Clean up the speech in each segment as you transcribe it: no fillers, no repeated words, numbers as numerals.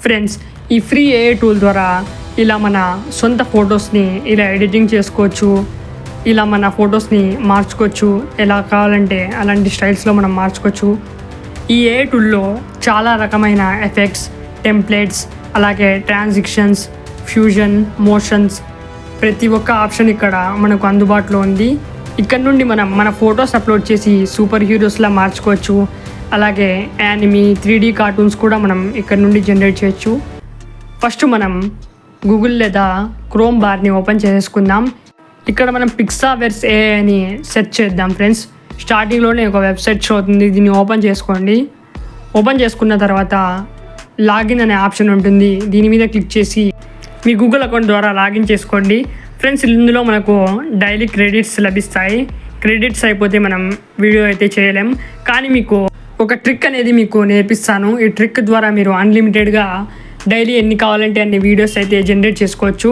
Friends, ఈ free AI tool ద్వారా ఇలా మన సొంత ఫొటోస్ని ఇలా ఎడిటింగ్ చేసుకోవచ్చు. ఇలా మన ఫొటోస్ని మార్చుకోవచ్చు. ఎలా కావాలంటే అలాంటి స్టైల్స్లో మనం మార్చుకోవచ్చు. ఈ ఏఐ టూల్లో చాలా రకమైన ఎఫెక్ట్స్, టెంప్లెట్స్, అలాగే ట్రాన్సిషన్స్, ఫ్యూజన్, మోషన్స్, ప్రతి ఒక్క ఆప్షన్ ఇక్కడ మనకు అందుబాటులో ఉంది. ఇక్కడ నుండి మనం మన ఫొటోస్ అప్లోడ్ చేసి సూపర్ హీరోస్లా మార్చుకోవచ్చు. అలాగే యానిమీ, 3D కార్టూన్స్ కూడా మనం ఇక్కడ నుండి జనరేట్ చేయొచ్చు. ఫస్ట్ మనం గూగుల్ లేదా క్రోమ్ బార్ని ఓపెన్ చేసుకుందాం. ఇక్కడ మనం పిక్సావర్స్ ఏఐ అని సెర్చ్ చేద్దాం. ఫ్రెండ్స్, స్టార్టింగ్లోనే ఒక వెబ్సైట్ షో అవుతుంది. దీన్ని ఓపెన్ చేసుకోండి. ఓపెన్ చేసుకున్న తర్వాత లాగిన్ అనే ఆప్షన్ ఉంటుంది. దీని మీద క్లిక్ చేసి మీ గూగుల్ అకౌంట్ ద్వారా లాగిన్ చేసుకోండి. ఫ్రెండ్స్, ఇందులో మనకు డైలీ క్రెడిట్స్ లభిస్తాయి. క్రెడిట్స్ అయిపోతే మనం వీడియో అయితే చేయలేం. కానీ మీకు ఒక ట్రిక్ అనేది మీకు నేర్పిస్తాను. ఈ ట్రిక్ ద్వారా మీరు అన్లిమిటెడ్గా డైలీ ఎన్ని కావాలంటే అన్ని వీడియోస్ అయితే జనరేట్ చేసుకోవచ్చు.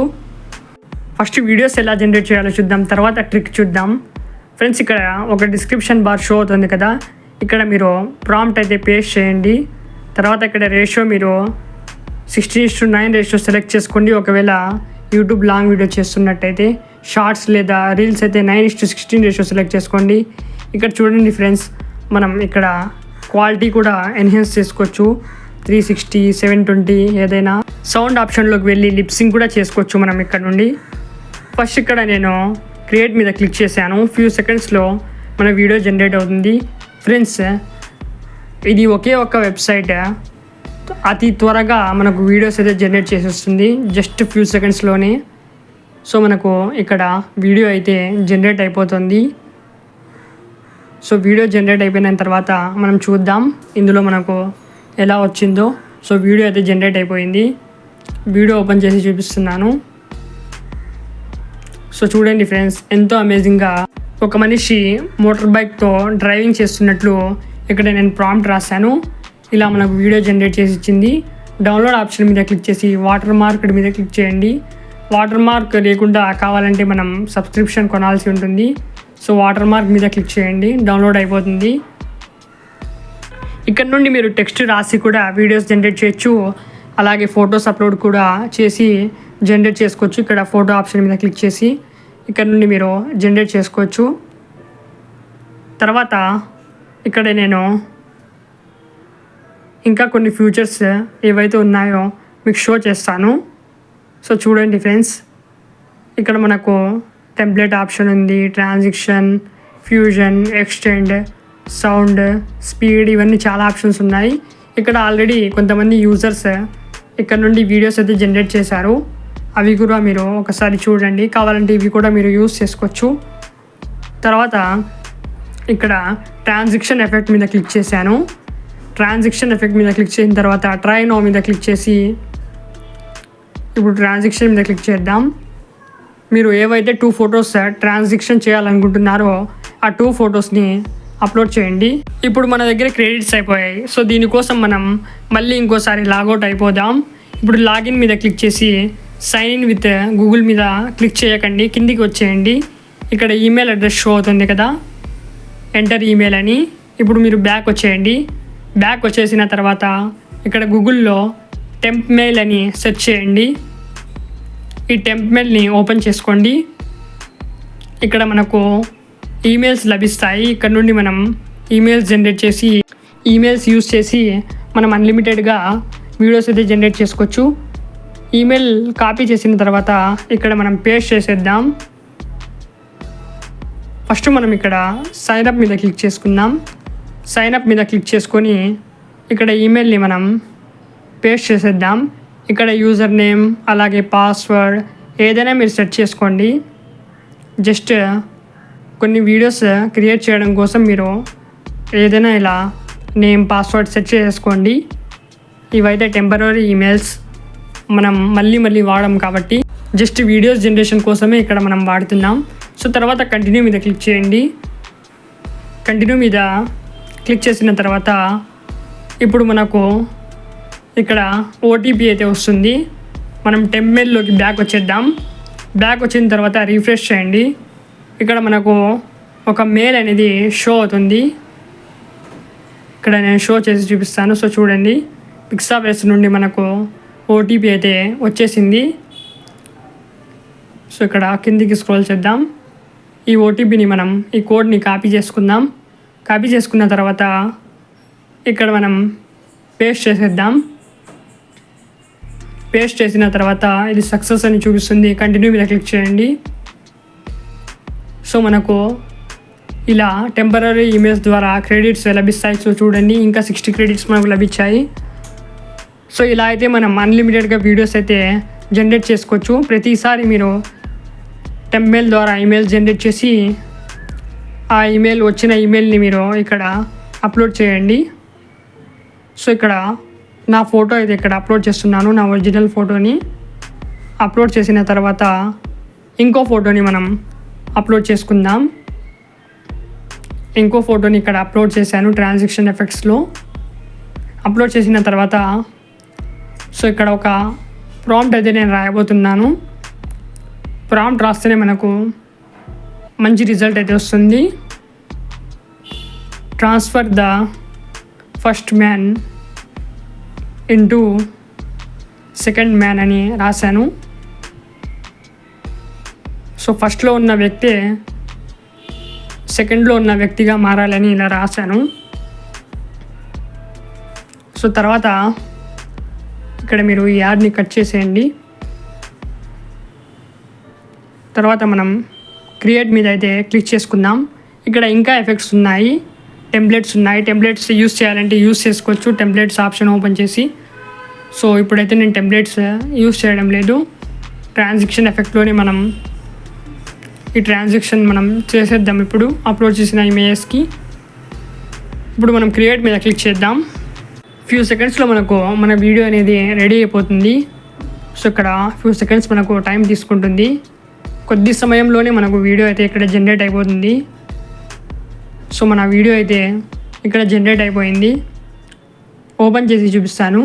ఫస్ట్ వీడియోస్ ఎలా జనరేట్ చేయాలో చూద్దాం, తర్వాత ట్రిక్ చూద్దాం. ఫ్రెండ్స్, ఇక్కడ ఒక డిస్క్రిప్షన్ బార్ షో అవుతుంది కదా, ఇక్కడ మీరు ప్రాంప్ట్ అయితే పేస్ట్ చేయండి. తర్వాత ఇక్కడ రేషియో మీరు 16:9 రేషియో సెలెక్ట్ చేసుకోండి. ఒకవేళ యూట్యూబ్ లాంగ్ వీడియో చేస్తున్నట్టయితే, షార్ట్స్ లేదా రీల్స్ అయితే 9:16 రేషియో సెలెక్ట్ చేసుకోండి. ఇక్కడ చూడండి ఫ్రెండ్స్, మనం ఇక్కడ క్వాలిటీ కూడా ఎన్హాన్స్ చేసుకోవచ్చు. 360, 720 ఏదైనా. సౌండ్ ఆప్షన్లోకి వెళ్ళి లిప్సింగ్ కూడా చేసుకోవచ్చు మనం ఇక్కడ నుండి. ఫస్ట్ ఇక్కడ నేను క్రియేట్ మీద క్లిక్ చేశాను. ఫ్యూ సెకండ్స్లో మన వీడియో జనరేట్ అవుతుంది. ఫ్రెండ్స్, ఇది ఒకే ఒక వెబ్సైట్ అతి త్వరగా మనకు వీడియోస్ అయితే జనరేట్ చేసేస్తుంది, జస్ట్ ఫ్యూ సెకండ్స్లోనే. సో మనకు ఇక్కడ వీడియో అయితే జనరేట్ అయిపోతుంది. సో వీడియో జనరేట్ అయిపోయిన తర్వాత మనం చూద్దాం ఇందులో మనకు ఎలా వచ్చిందో. సో వీడియో అయితే జనరేట్ అయిపోయింది. వీడియో ఓపెన్ చేసి చూపిస్తున్నాను. సో చూడండి ఫ్రెండ్స్, ఎంతో అమేజింగ్గా ఒక మనిషి మోటార్ బైక్తో డ్రైవింగ్ చేస్తున్నట్లు ఇక్కడ నేను ప్రాంప్ట్ రాశాను. ఇలా మనకు వీడియో జనరేట్ చేసి ఇచ్చింది. డౌన్లోడ్ ఆప్షన్ మీద క్లిక్ చేసి వాటర్ మార్క్ మీద క్లిక్ చేయండి. వాటర్ మార్క్ లేకుండా కావాలంటే మనం సబ్స్క్రిప్షన్ కొనాల్సి ఉంటుంది. సో వాటర్ మార్క్ మీద క్లిక్ చేయండి, డౌన్లోడ్ అయిపోతుంది. ఇక్కడ నుండి మీరు టెక్స్ట్ రాసి కూడా వీడియోస్ జనరేట్ చేయొచ్చు. అలాగే ఫొటోస్ అప్లోడ్ కూడా చేసి జనరేట్ చేసుకోవచ్చు. ఇక్కడ ఫోటో ఆప్షన్ మీద క్లిక్ చేసి ఇక్కడ నుండి మీరు జనరేట్ చేసుకోవచ్చు. తర్వాత ఇక్కడ నేను ఇంకా కొన్ని ఫీచర్స్ ఏవైతే ఉన్నాయో మీకు షో చేస్తాను. సో చూడండి ఫ్రెండ్స్, ఇక్కడ మనకు టెంప్లెట్ ఆప్షన్ ఉంది, transition, fusion, extend, sound, speed, ఇవన్నీ చాలా ఆప్షన్స్ ఉన్నాయి. ఇక్కడ ఆల్రెడీ కొంతమంది యూజర్స్ ఇక్కడ నుండి వీడియోస్ అయితే జనరేట్ చేశారు. అవి కూడా మీరు ఒకసారి చూడండి. కావాలంటే ఇవి కూడా మీరు యూజ్ చేసుకోవచ్చు. తర్వాత ఇక్కడ ట్రాన్సిషన్ ఎఫెక్ట్ మీద క్లిక్ చేశాను. ట్రాన్సిషన్ ఎఫెక్ట్ మీద క్లిక్ చేసిన తర్వాత ట్రై నౌ మీద క్లిక్ చేసి ఇప్పుడు ట్రాన్సిషన్ మీద క్లిక్ చేద్దాం. మీరు ఏవైతే 2 ఫొటోస్ ట్రాన్సిషన్ చేయాలనుకుంటున్నారో ఆ 2 ఫొటోస్ని అప్లోడ్ చేయండి. ఇప్పుడు మన దగ్గర క్రెడిట్స్ అయిపోయాయి. సో దీనికోసం మనం మళ్ళీ ఇంకోసారి లాగౌట్ అయిపోదాం. ఇప్పుడు లాగిన్ మీద క్లిక్ చేసి సైన్ ఇన్ విత్ గూగుల్ మీద క్లిక్ చేయకండి, కిందికి వచ్చేయండి. ఇక్కడ ఈమెయిల్ అడ్రస్ షో అవుతుంది కదా, ఎంటర్ ఈమెయిల్ అని. ఇప్పుడు మీరు బ్యాక్ వచ్చేయండి. బ్యాక్ వచ్చేసిన తర్వాత ఇక్కడ గూగుల్లో టెంప్ మెయిల్ అని సెర్చ్ చేయండి. ఈ టెంప్ మెయిల్ని ఓపెన్ చేసుకోండి. ఇక్కడ మనకు ఈమెయిల్స్ లభిస్తాయి. ఇక్కడ నుండి మనం ఈమెయిల్స్ జనరేట్ చేసి ఈమెయిల్స్ యూజ్ చేసి మనం అన్లిమిటెడ్గా వీడియోస్ అయితే జనరేట్ చేసుకోవచ్చు. ఈమెయిల్ కాపీ చేసిన తర్వాత ఇక్కడ మనం పేస్ట్ చేసేద్దాం. ఫస్ట్ మనం ఇక్కడ సైన్ అప్ మీద క్లిక్ చేసుకుందాం. సైన్ అప్ మీద క్లిక్ చేసుకొని ఇక్కడ ఈమెయిల్ని మనం పేస్ట్ చేసేద్దాం. ఇక్కడ యూజర్ నేమ్ అలాగే పాస్వర్డ్ ఏదైనా మీరు సెట్ చేసుకోండి. జస్ట్ కొన్ని వీడియోస్ క్రియేట్ చేయడం కోసం మీరు ఏదైనా ఇలా నేమ్, పాస్వర్డ్ సెట్ చేసుకోండి. ఇవైతే టెంపరరీ ఈమెయిల్స్, మనం మళ్ళీ వాడడం కాబట్టి జస్ట్ వీడియోస్ జనరేషన్ కోసమే ఇక్కడ మనం వాడుతున్నాం. సో తర్వాత కంటిన్యూ మీద క్లిక్ చేయండి. కంటిన్యూ మీద క్లిక్ చేసిన తర్వాత ఇప్పుడు మనకు ఇక్కడ ఓటీపీ అయితే వస్తుంది. మనం టెంప్ మెయిల్లోకి బ్యాక్ వచ్చేద్దాం. బ్యాక్ వచ్చిన తర్వాత రిఫ్రెష్ చేయండి. ఇక్కడ మనకు ఒక మెయిల్ అనేది షో అవుతుంది. ఇక్కడ నేను షో చేసి చూపిస్తాను. సో చూడండి, పిక్సావర్స్ నుండి మనకు ఓటీపీ అయితే వచ్చేసింది. సో ఇక్కడ కిందికి స్క్రోల్ చేద్దాం. ఈ ఓటీపీని మనం ఈ కోడ్ని కాపీ చేసుకుందాం. కాపీ చేసుకున్న తర్వాత ఇక్కడ మనం పేస్ట్ చేసేద్దాం. పేస్ట్ చేసిన తర్వాత ఇది సక్సెస్ అని చూపిస్తుంది. కంటిన్యూ మీద క్లిక్ చేయండి. సో మనకు ఇలా టెంపరరీ ఈమెయిల్స్ ద్వారా క్రెడిట్స్ లభిస్తాయి. సో చూడండి, ఇంకా 60 క్రెడిట్స్ మనకు లభించాయి. సో ఇలా అయితే మనం అన్లిమిటెడ్గా వీడియోస్ అయితే జనరేట్ చేసుకోవచ్చు. ప్రతిసారి మీరు టెంప్మెయిల్ ద్వారా ఈమెయిల్ జనరేట్ చేసి ఆ వచ్చిన ఈమెయిల్ని మీరు ఇక్కడ అప్లోడ్ చేయండి. సో ఇక్కడ నా ఫోటో అయితే ఇక్కడ అప్లోడ్ చేస్తున్నాను. నా ఒరిజినల్ ఫోటోని అప్లోడ్ చేసిన తర్వాత ఇంకో ఫోటోని మనం అప్లోడ్ చేసుకుందాం. ఇంకో ఫోటోని ఇక్కడ అప్లోడ్ చేశాను ట్రాన్సాక్షన్ ఎఫెక్ట్స్లో. అప్లోడ్ చేసిన తర్వాత సో ఇక్కడ ఒక ప్రాంప్ట్ అయితే నేను రాయబోతున్నాను. ప్రాంప్ట్ రాస్తేనే మనకు మంచి రిజల్ట్ అయితే వస్తుంది. Transfer the first man into second man అని రాశాను. సో ఫస్ట్లో ఉన్న వ్యక్తే సెకండ్లో ఉన్న వ్యక్తిగా మారాలని ఇలా రాశాను. సో తర్వాత ఇక్కడ మీరు ఈ యాడ్ని కట్ చేసేయండి. తర్వాత మనం క్రియేట్ మీద అయితే క్లిక్ చేసుకుందాం. ఇక్కడ ఇంకా ఎఫెక్ట్స్ ఉన్నాయి, టెంప్లెట్స్ ఉన్నాయి. టెంప్లెట్స్ యూస్ చేయాలంటే యూస్ చేసుకోవచ్చు టెంప్లెట్స్ ఆప్షన్ ఓపెన్ చేసి. సో ఇప్పుడైతే నేను టెంప్లెట్స్ యూస్ చేయడం లేదు. ట్రాన్సాక్షన్ ఎఫెక్ట్లోనే మనం ఈ ట్రాన్సాక్షన్ మనం చేసేద్దాం. ఇప్పుడు అప్లోడ్ చేసిన ఇమేజెస్కి ఇప్పుడు మనం క్రియేట్ మీద క్లిక్ చేద్దాం. ఫ్యూ సెకండ్స్లో మనకు మన వీడియో అనేది రెడీ అయిపోతుంది. సో ఇక్కడ ఫ్యూ సెకండ్స్ మనకు టైం తీసుకుంటుంది. కొద్ది సమయంలోనే మనకు వీడియో అయితే ఇక్కడ జనరేట్ అయిపోతుంది. సో మన వీడియో అయితే ఇక్కడ జనరేట్ అయిపోయింది. ఓపెన్ చేసి చూపిస్తాను.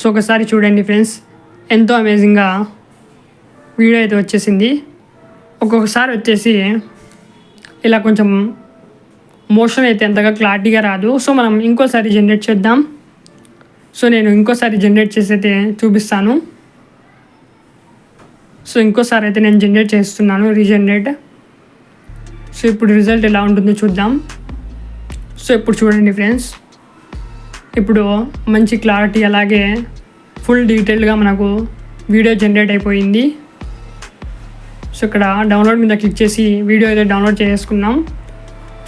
సో ఒకసారి చూడండి ఫ్రెండ్స్, ఎంతో అమేజింగ్గా వీడియో అయితే వచ్చేసింది. ఒక్కొక్కసారి వచ్చేసి ఇలా కొంచెం మోషన్ అయితే అంతగా క్లారిటీగా రాదు. సో మనం ఇంకోసారి జనరేట్ చేద్దాం. సో నేను ఇంకోసారి జనరేట్ చేసి అయితే చూపిస్తాను. సో ఇంకోసారి అయితే నేను జనరేట్ చేస్తున్నాను, రీజనరేట్. సో ఇప్పుడు రిజల్ట్ ఎలా ఉంటుందో చూద్దాం. సో ఇప్పుడు చూడండి ఫ్రెండ్స్, ఇప్పుడు మంచి క్లారిటీ అలాగే ఫుల్ డీటెయిల్గా మనకు వీడియో జనరేట్ అయిపోయింది. సో ఇక్కడ డౌన్లోడ్ మీద క్లిక్ చేసి వీడియో అయితే డౌన్లోడ్ చేసుకున్నాం.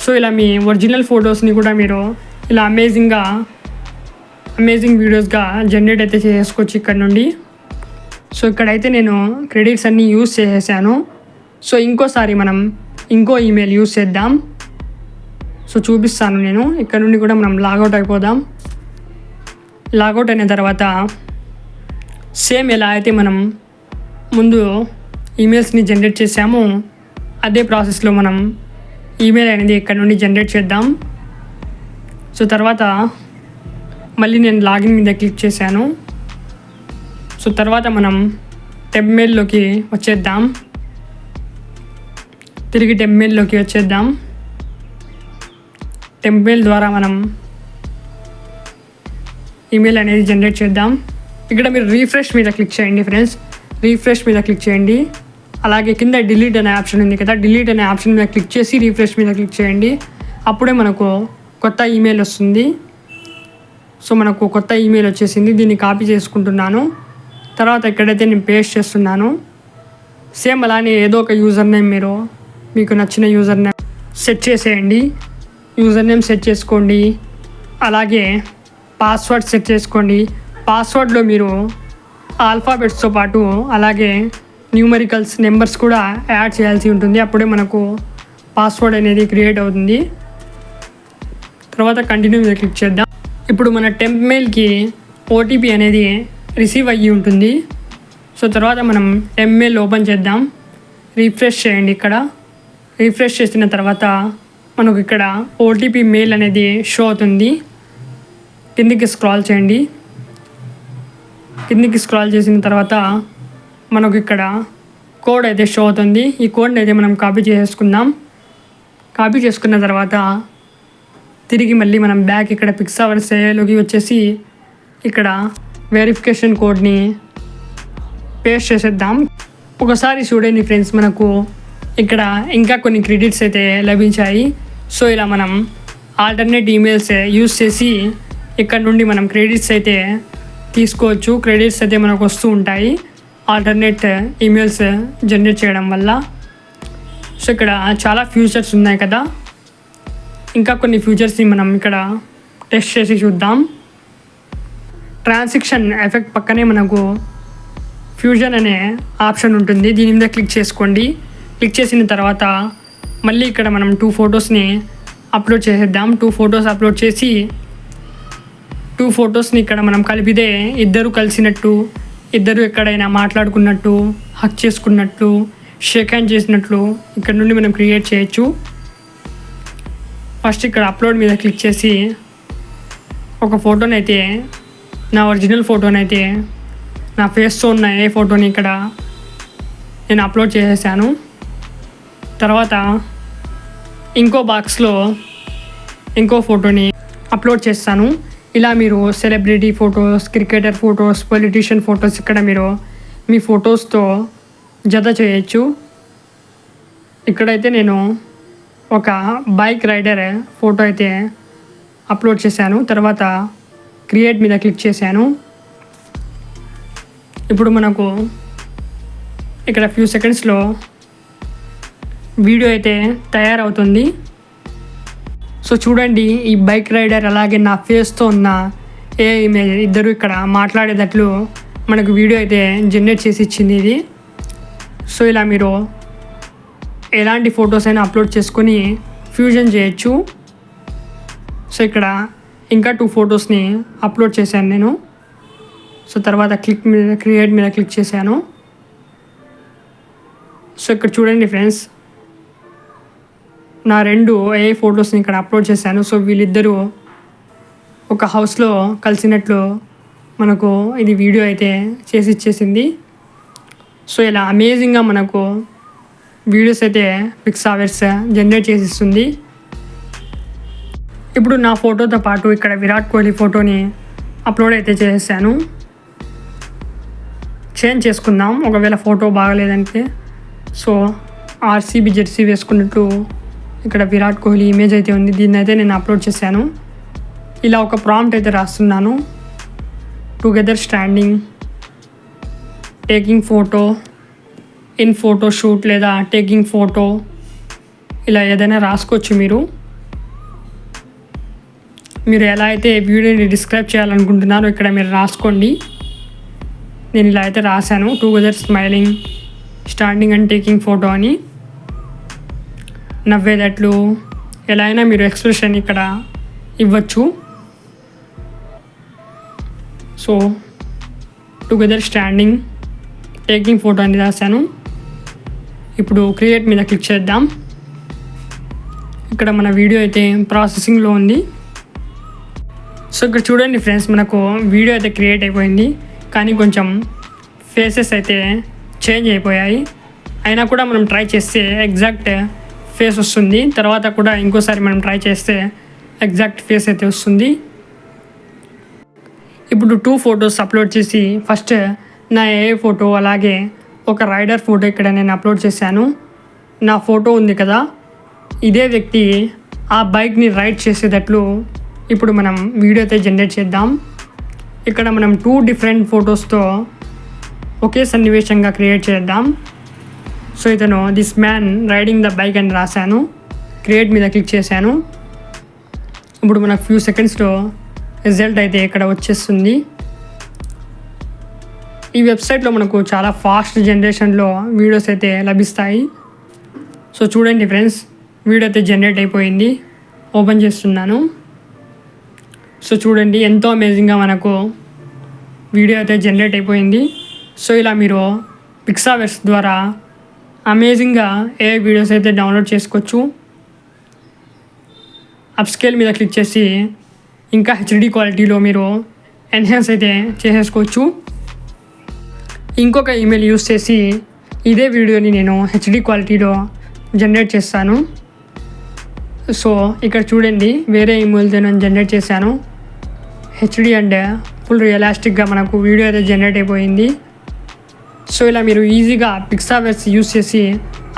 సో ఇలా మీ ఒరిజినల్ ఫొటోస్ని కూడా మీరు ఇలా అమేజింగ్ వీడియోస్గా జనరేట్ అయితే చేసుకోవచ్చు ఇక్కడ నుండి. సో ఇక్కడైతే నేను క్రెడిట్స్ అన్నీ యూస్ చేసేసాను. సో ఇంకోసారి మనం ఇంకో ఈమెయిల్ యూస్ చేద్దాం. సో చూపిస్తాను నేను. ఇక్కడ నుండి కూడా మనం లాగౌట్ అయిపోదాం. లాగౌట్ అయిన తర్వాత సేమ్ ఎలా అయితే మనం ముందు ఈమెయిల్స్ని జనరేట్ చేసామో అదే ప్రాసెస్లో మనం ఈమెయిల్ అనేది ఇక్కడ నుండి జనరేట్ చేద్దాం. సో తర్వాత మళ్ళీ నేను లాగిన్ మీద క్లిక్ చేశాను. సో తర్వాత మనం టెంప్మెయిల్లోకి వచ్చేద్దాం. తిరిగి టెంప్మెయిల్లోకి వచ్చేద్దాం. టెంప్మెయిల్ ద్వారా మనం ఈమెయిల్ అనేది జనరేట్ చేద్దాం. ఇక్కడ మీరు రీఫ్రెష్ మీద క్లిక్ చేయండి ఫ్రెండ్స్. రీఫ్రెష్ మీద క్లిక్ చేయండి. అలాగే కింద డిలీట్ అనే ఆప్షన్ ఉంది కదా, డిలీట్ అనే ఆప్షన్ మీద క్లిక్ చేసి రీఫ్రెష్ మీద క్లిక్ చేయండి. అప్పుడే మనకు కొత్త ఈమెయిల్ వస్తుంది. సో మనకు కొత్త ఈమెయిల్ వచ్చేసింది. దీన్ని కాపీ చేసుకుంటున్నాను. తర్వాత ఇక్కడైతే నేను పేస్ట్ చేస్తున్నాను. సేమ్ అలానే ఏదో ఒక యూజర్ నేమ్ మీకు నచ్చిన యూజర్ నేమ్ సెట్ చేసేయండి. యూజర్ నేమ్ సెట్ చేసుకోండి. అలాగే పాస్వర్డ్ సెట్ చేసుకోండి. పాస్వర్డ్లో మీరు ఆల్ఫాబెట్స్తో పాటు అలాగే న్యూమరికల్స్ నెంబర్స్ కూడా యాడ్ చేయాల్సి ఉంటుంది. అప్పుడే మనకు పాస్వర్డ్ అనేది క్రియేట్ అవుతుంది. తర్వాత కంటిన్యూ మీద క్లిక్ చేద్దాం. ఇప్పుడు మన టెంప్మెయిల్కి ఓటీపీ అనేది రిసీవ్ అయ్యి ఉంటుంది. సో తర్వాత మనం టెంప్మెయిల్ ఓపెన్ చేద్దాం. రీఫ్రెష్ చేయండి. ఇక్కడ రీఫ్రెష్ చేసిన తర్వాత మనకు ఇక్కడ ఓటీపీ మెయిల్ అనేది షో అవుతుంది. కిందికి స్క్రాల్ చేయండి. కిందికి స్క్రాల్ చేసిన తర్వాత మనకు ఇక్కడ కోడ్ అయితే షో అవుతుంది. ఈ కోడ్ని అయితే మనం కాపీ చేసుకుందాం. కాపీ చేసుకున్న తర్వాత తిరిగి మళ్ళీ మనం బ్యాక్ ఇక్కడ పిక్సావర్స్ ఏలోకి వచ్చేసి ఇక్కడ వెరిఫికేషన్ కోడ్ని పేస్ట్ చేసేద్దాం. ఒకసారి చూడండి ఫ్రెండ్స్, మనకు ఇక్కడ ఇంకా కొన్ని క్రెడిట్స్ అయితే లభించాయి. సో ఇలా మనం ఆల్టర్నేట్ ఈమెయిల్స్ యూస్ చేసి ఇక్కడ నుండి మనం క్రెడిట్స్ అయితే తీసుకోవచ్చు. క్రెడిట్స్ అయితే మనకు వస్తూ ఉంటాయి ఆల్టర్నేట్ ఈమెయిల్స్ జనరేట్ చేయడం వల్ల. సో ఇక్కడ చాలా ఫ్యూచర్స్ ఉన్నాయి కదా, ఇంకా కొన్ని ఫ్యూచర్స్ని మనం ఇక్కడ టెస్ట్ చేసి చూద్దాం. ట్రాన్సాక్షన్ ఎఫెక్ట్ పక్కనే మనకు ఫ్యూజన్ అనే ఆప్షన్ ఉంటుంది, దీని మీద క్లిక్ చేసుకోండి. క్లిక్ చేసిన తర్వాత మళ్ళీ ఇక్కడ మనం 2 ఫొటోస్ని అప్లోడ్ చేసేద్దాం. 2 ఫొటోస్ అప్లోడ్ చేసి 2 ఫొటోస్ని ఇక్కడ మనం కలిపితే ఇద్దరు కలిసినట్టు, ఇద్దరు ఎక్కడైనా మాట్లాడుకున్నట్టు, హక్ చేసుకున్నట్టు, షేక్ హ్యాండ్ చేసినట్లు ఇక్కడ నుండి మనం క్రియేట్ చేయొచ్చు. ఫస్ట్ ఇక్కడ అప్లోడ్ మీద క్లిక్ చేసి ఒక ఫోటోనైతే, నా ఒరిజినల్ ఫోటోనైతే, నా ఫేస్తో ఉన్న ఏ ఫోటోని ఇక్కడ నేను అప్లోడ్ చేసేసాను. తర్వాత ఇంకో బాక్స్లో ఇంకో ఫోటోని అప్లోడ్ చేస్తాను. ఇలా మీరు celebrity photos, cricketer photos, politician photos ఇక్కడ మీరు మీ ఫొటోస్తో జత చేయొచ్చు. ఇక్కడైతే నేను ఒక బైక్ రైడర్ ఫోటో అయితే అప్లోడ్ చేశాను. తర్వాత క్రియేట్ మీద క్లిక్ చేశాను. ఇప్పుడు మనకు ఇక్కడ ఫ్యూ సెకండ్స్లో వీడియో అయితే తయారవుతుంది. సో చూడండి, ఈ బైక్ రైడర్ అలాగే నా ఫేస్తో ఉన్న ఏ ఇమేజ్ ఇద్దరు ఇక్కడ మాట్లాడేటట్లు మనకు వీడియో అయితే జనరేట్ చేసి ఇచ్చింది ఇది. సో ఇలా మీరు ఎలాంటి ఫొటోస్ అయినా అప్లోడ్ చేసుకొని ఫ్యూజన్ చేయొచ్చు. సో ఇక్కడ ఇంకా 2 ఫొటోస్ని అప్లోడ్ చేశాను నేను. సో తర్వాత క్రియేట్ మీద క్లిక్ చేశాను. సో ఇక్కడ చూడండి ఫ్రెండ్స్, నా 2 ఏ ఫొటోస్ని ఇక్కడ అప్లోడ్ చేశాను. సో వీళ్ళిద్దరూ ఒక హౌస్లో కలిసినట్లు మనకు ఇది వీడియో అయితే చేసి ఇచ్చేసింది. సో ఇలా అమేజింగ్గా మనకు వీడియోస్ అయితే పిక్సావర్స్ జనరేట్ చేసి ఇస్తుంది. ఇప్పుడు నా ఫోటోతో పాటు ఇక్కడ విరాట్ కోహ్లీ ఫోటోని అప్లోడ్ అయితే చేసేసాను. చేంజ్ చేసుకుందాం ఒకవేళ ఫోటో బాగలేదంటే. సో ఆర్సీబీ జెర్సీ వేసుకున్నట్టు ఇక్కడ విరాట్ కోహ్లీ ఇమేజ్ అయితే ఉంది, దీన్ని అయితే నేను అప్లోడ్ చేశాను. ఇలా ఒక ప్రాంప్ట్ అయితే రాస్తున్నాను. Together standing, taking photo, in photo shoot లేదా టేకింగ్ ఫోటో, ఇలా ఏదైనా రాసుకోవచ్చు. మీరు ఎలా అయితే వీడియోని డిస్క్రైబ్ చేయాలనుకుంటున్నారో ఇక్కడ మీరు రాసుకోండి. నేను ఇలా అయితే రాశాను, together smiling, standing and taking photo అని. నవ్వేటట్లు ఎలా అయినా మీరు ఎక్స్ప్రెషన్ ఇక్కడ ఇవ్వచ్చు. So together standing, taking photo అని రాశాను. ఇప్పుడు క్రియేట్ మీద క్లిక్ చేద్దాం. ఇక్కడ మన వీడియో అయితే ప్రాసెసింగ్లో ఉంది. సో ఇక్కడ చూడండి ఫ్రెండ్స్, మనకు వీడియో అయితే క్రియేట్ అయిపోయింది, కానీ కొంచెం ఫేసెస్ అయితే చేంజ్ అయిపోయాయి. అయినా కూడా మనం ట్రై చేస్తే ఎగ్జాక్ట్ ఫేస్ వస్తుంది. తర్వాత కూడా ఇంకోసారి మనం ట్రై చేస్తే ఎగ్జాక్ట్ ఫేస్ అయితే వస్తుంది. ఇప్పుడు 2 ఫొటోస్ అప్లోడ్ చేసి ఫస్ట్ నా ఏ ఫోటో అలాగే ఒక రైడర్ ఫోటో ఇక్కడ నేను అప్లోడ్ చేశాను. నా ఫోటో ఉంది కదా, ఇదే వ్యక్తి ఆ బైక్ని రైడ్ చేసేటట్లు ఇప్పుడు మనం వీడియో అయితే జనరేట్ చేద్దాం. ఇక్కడ మనం 2 డిఫరెంట్ ఫొటోస్తో ఒకే సన్నివేశంగా క్రియేట్ చేద్దాం. సో ఇతను this man riding the bike అని రాశాను. క్రియేట్ మీద క్లిక్ చేశాను. ఇప్పుడు మనకు ఫ్యూ సెకండ్స్లో రిజల్ట్ అయితే ఇక్కడ వచ్చేస్తుంది. ఈ వెబ్సైట్లో మనకు చాలా ఫాస్ట్ జనరేషన్లో వీడియోస్ అయితే లభిస్తాయి. సో చూడండి ఫ్రెండ్స్, వీడియో అయితే జనరేట్ అయిపోయింది. ఓపెన్ చేస్తున్నాను. సో చూడండి, ఎంతో అమేజింగ్గా మనకు వీడియో అయితే జనరేట్ అయిపోయింది. సో ఇలా మీరు పిక్సావర్స్ ద్వారా అమేజింగ్గా ఏ వీడియోస్ అయితే డౌన్లోడ్ చేసుకోవచ్చు. అప్స్కేల్ మీద క్లిక్ చేసి ఇంకా హెచ్డి క్వాలిటీలో మీరు ఎన్హాన్స్ అయితే చేసేసుకోవచ్చు. ఇంకొక ఈమెయిల్ యూస్ చేసి ఇదే వీడియోని నేను హెచ్డి క్వాలిటీలో జనరేట్ చేస్తాను. సో ఇక్కడ చూడండి, వేరే ఈమెయిల్తో నేను జనరేట్ చేశాను. హెచ్డి అండ్ ఫుల్ రియలిస్టిక్గా మనకు వీడియో అయితే జనరేట్ అయిపోయింది. సో ఇలా మీరు ఈజీగా పిక్సావర్స్ యూస్ చేసి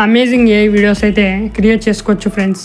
అమేజింగ్ ఏఐ వీడియోస్ అయితే క్రియేట్ చేసుకోవచ్చు ఫ్రెండ్స్.